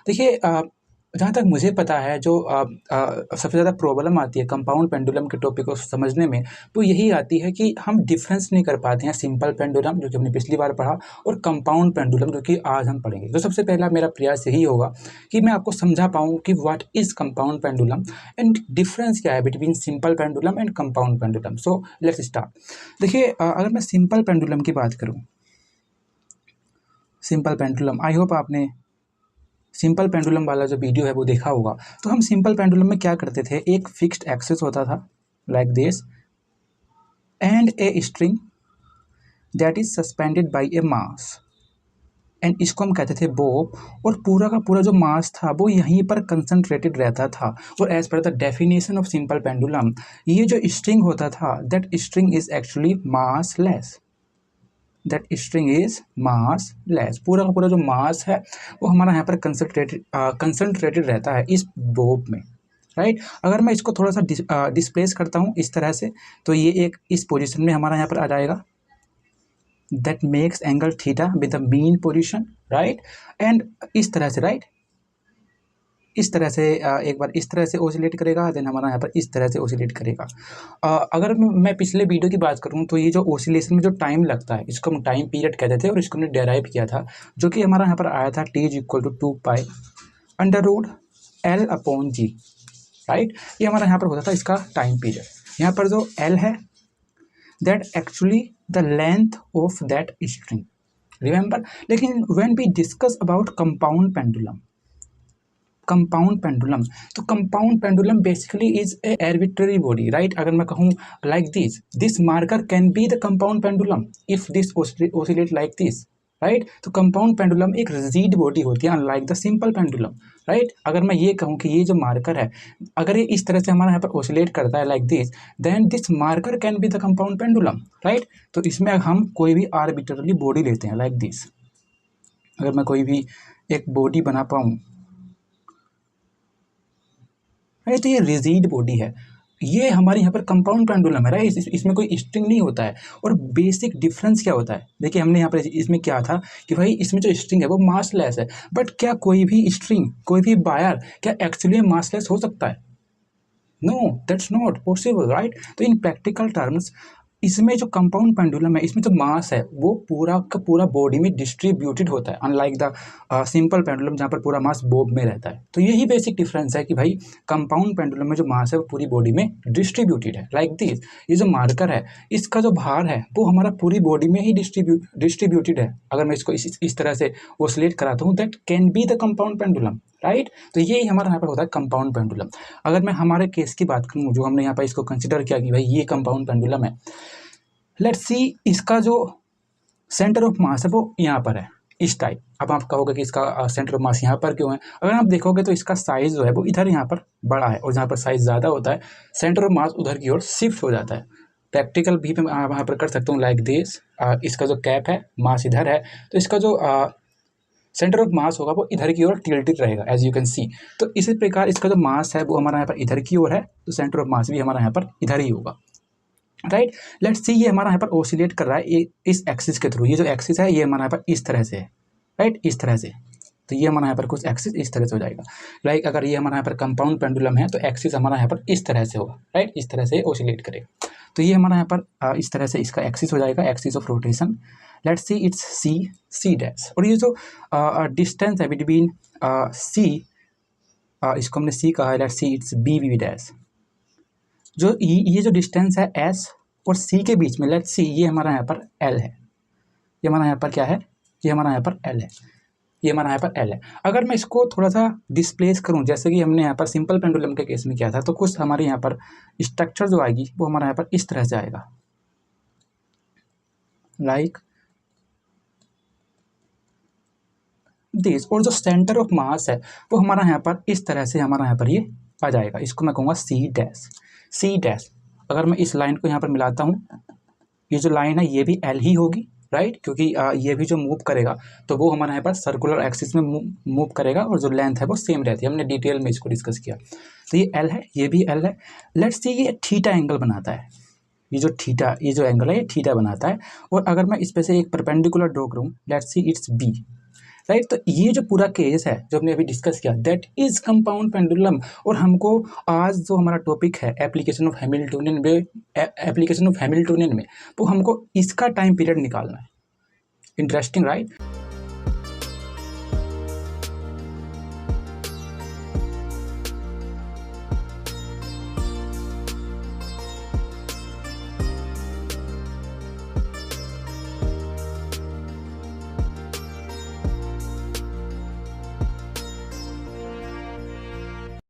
देखिए जहाँ तक मुझे पता है जो सबसे ज़्यादा प्रॉब्लम आती है कंपाउंड पेंडुलम के टॉपिक को समझने में, वो यही आती है कि हम डिफरेंस नहीं कर पाते हैं सिंपल पेंडुलम जो कि हमने पिछली बार पढ़ा और कंपाउंड पेंडुलम जो कि आज हम पढ़ेंगे। तो सबसे पहला मेरा प्रयास यही होगा कि मैं आपको समझा पाऊँ कि what is compound pendulum and difference क्या है between simple pendulum and compound pendulum. So let's start. देखिए अगर मैं सिंपल पेंडुलम की बात करूँ, सिंपल पेंडुलम, आई होप आपने सिंपल पेंडुलम वाला जो वीडियो है वो देखा होगा। तो हम सिंपल पेंडुलम में क्या करते थे, एक फिक्स्ड एक्सिस होता था like this and a string that is suspended bye A mass and इसको हम कहते थे बो, और पूरा का पूरा जो मास था वो यहीं पर कंसंट्रेटेड रहता था। और as per the definition of simple pendulum, ये जो स्ट्रिंग होता था that string is actually massless, that string is massless. पूरा का पूरा जो मास है वो हमारा यहाँ पर कंसंट्रेटेड रहता है इस बोब में, राइट। अगर मैं इसको थोड़ा सा डिस्प्लेस करता हूँ इस तरह से, तो ये एक इस पोजीशन में हमारा यहाँ पर आ जाएगा, that makes angle theta with the mean position, right. And इस तरह से, राइट, इस तरह से एक बार इस तरह से ओसिलेट करेगा, देन हमारा यहाँ पर इस तरह से ओसिलेट करेगा। अगर मैं पिछले वीडियो की बात करूँ तो ये जो ओसिलेशन में जो टाइम लगता है इसको हम टाइम पीरियड कहते थे और इसको हमने डेराइव किया था, जो कि हमारा यहाँ पर आया था t = 2 pi under root L upon G, right. ये हमारा यहाँ पर होता था इसका टाइम पीरियड। यहाँ पर जो L है that actually the length of that string, remember. लेकिन when we discuss about compound pendulum, तो compound pendulum basically is a arbitrary body, right. अगर मैं कहूँ like this marker can be the compound pendulum if this oscillate like this, right. तो compound pendulum एक rigid body होती है unlike the simple pendulum, right. अगर मैं ये कहूँ कि ये जो मार्कर है अगर ये इस तरह से हमारे यहाँ पर ओसिलेट करता है like this, then this marker can be the compound pendulum, right. तो इसमें हम कोई भी आर्बिट्ररी बॉडी लेते हैं लाइक दिस। अगर मैं कोई भी एक बॉडी बना पाऊँ, तो ये रिजिड बॉडी है, ये हमारे यहाँ पर कंपाउंड पेंडुलम है, राइट। इसमें कोई स्ट्रिंग नहीं होता है। और बेसिक डिफरेंस क्या होता है, देखिए हमने यहाँ पर इसमें क्या था कि भाई इसमें जो स्ट्रिंग है वो मासलेस है, बट क्या कोई भी स्ट्रिंग, कोई भी वायर क्या एक्चुअली मासलेस हो सकता है? No, that's not possible, right. तो इन प्रैक्टिकल टर्म्स इसमें जो कंपाउंड पेंडुलम है इसमें जो मास है वो पूरा का पूरा बॉडी में डिस्ट्रीब्यूटेड होता है, अनलाइक द सिंपल पेंडुलम जहाँ पर पूरा मास बॉब में रहता है। तो यही बेसिक डिफरेंस है कि भाई कंपाउंड पेंडुलम में जो मास है वो पूरी बॉडी में डिस्ट्रीब्यूटेड है लाइक दिस। ये जो मार्कर है इसका जो भार है वो हमारा पूरी बॉडी में ही डिस्ट्रीब्यूटेड है। अगर मैं इसको इस तरह से ओसिलेट कराता हूँ that can be the compound pendulum, right. तो ये हमारा यहाँ पर होता है कंपाउंड पेंडुलम। अगर मैं हमारे केस की बात करूँ जो हमने यहाँ पर इसको कंसिडर किया कि भाई ये कंपाउंड पेंडुलम है, लेट्स सी इसका जो सेंटर ऑफ मास है वो यहाँ पर है इस टाइप। अब आप कहोगे कि इसका सेंटर ऑफ मास यहाँ पर क्यों है? अगर आप देखोगे तो इसका साइज जो है वो इधर यहाँ पर बड़ा है और जहाँ पर साइज ज़्यादा होता है सेंटर ऑफ मास उधर की ओर शिफ्ट हो जाता है। प्रैक्टिकल भी मैं वहाँ पर कर सकता हूँ लाइक दिस। इसका जो कैप है मास इधर है तो इसका जो सेंटर ऑफ मास होगा वो इधर की ओर टिल्टेड रहेगा एज यू कैन सी। तो इसी प्रकार इसका जो मास है वो हमारा यहाँ पर इधर की ओर है, तो सेंटर ऑफ मास भी हमारा यहाँ पर इधर ही होगा, राइट। लेट्स सी ये हमारा यहाँ पर ओसिलेट कर रहा है इस एक्सिस के थ्रू। ये जो एक्सिस है ये हमारा यहाँ पर इस तरह से है, राइट, इस तरह से। तो ये हमारा यहाँ पर कुछ एक्सिस इस तरह से हो जाएगा। लाइक अगर ये हमारा यहाँ पर कंपाउंड पेंडुलम है तो एक्सिस हमारा यहाँ पर इस तरह से होगा, राइट, इस तरह से ओसिलेट करेगा। तो ये हमारा यहाँ पर इस तरह से इसका एक्सिस हो जाएगा, axis of rotation. Let's see it's C dash. और ये जो डिस्टेंस है बिटवीन सी, इसको हमने सी कहा है, let's see it's B dash. जो ये जो डिस्टेंस है एस और सी के बीच में, लेट्स सी ये हमारा यहाँ पर एल है, ये हमारा यहाँ पर क्या है, ये हमारा यहाँ पर एल है, ये हमारा यहाँ पर एल है। अगर मैं इसको थोड़ा सा डिस्प्लेस करूँ जैसे कि हमने यहाँ पर सिंपल पेंडुलम के केस में किया था, तो कुछ हमारे यहाँ पर स्ट्रक्चर जो आएगी वो हमारा यहाँ पर इस तरह से आएगा लाइक दिस। और जो सेंटर ऑफ मास है वो हमारा यहाँ पर इस तरह से हमारा यहाँ पर ये आ जाएगा। इसको मैं कहूँगा सी डैश, सी डैश। अगर मैं इस लाइन को यहाँ पर मिलाता हूँ, ये जो लाइन है ये भी एल ही होगी, राइट, क्योंकि ये भी जो मूव करेगा तो वो हमारे यहाँ पर सर्कुलर एक्सिस में मूव करेगा और जो लेंथ है वो सेम रहती है। हमने डिटेल में इसको डिस्कस किया। तो ये एल है, ये भी एल है। लेट्स सी ये थीटा एंगल बनाता है, ये जो एंगल है ये थीटा बनाता है। और अगर मैं इस पे से एक परपेंडिकुलर ड्रॉ करूँ, let's see it's B, right. तो ये जो पूरा केस है जो हमने अभी डिस्कस किया, दैट इज कंपाउंड पेंडुलम। और हमको आज जो हमारा टॉपिक है एप्लीकेशन ऑफ हैमिल्टोनियन में, तो हमको इसका टाइम पीरियड निकालना है। Interesting, right.